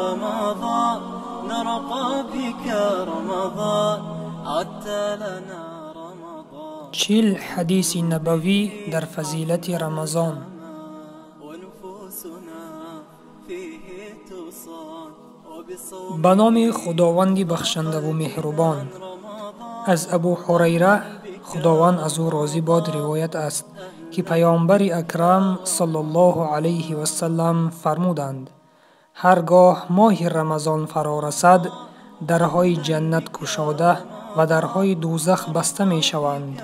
رمضان نرقى بك رمضان عدت لنا رمضان. 40 حدیث نبوی در فضیلت رمضان. به نام خداوند بخشنده و مهربان. از ابو هریره خداوند از او راضی باد روایت است که پیامبر اکرم صلی الله علیه و سلم فرمودند: هرگاه ماه رمضان فرا رسد درهای جنت گشاده و درهای دوزخ بسته می شوند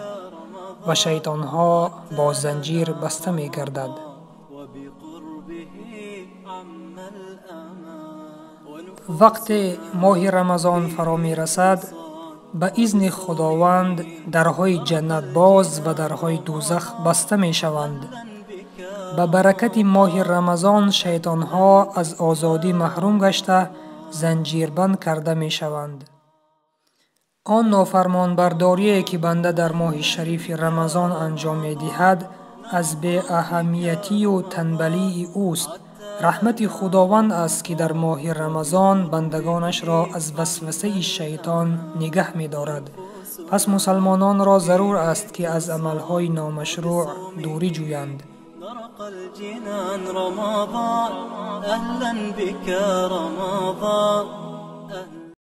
و شیطانها با زنجیر بسته می گردد. وقت ماه رمضان فرا می رسد به اذن خداوند درهای جنت باز و درهای دوزخ بسته می شوند. به برکت ماه رمضان شیطانها از آزادی محروم گشته زنجیربند کرده می شوند. آن نافرمان برداری که بنده در ماه شریف رمضان انجام می دهد از بی اهمیتی و تنبلی اوست. رحمت خداوند است که در ماه رمضان بندگانش را از وسوسه شیطان نگه می دارد. پس مسلمانان را ضرور است که از عملهای نامشروع دوری جویند. نرق الجنان رمضان أهلا بك رمضان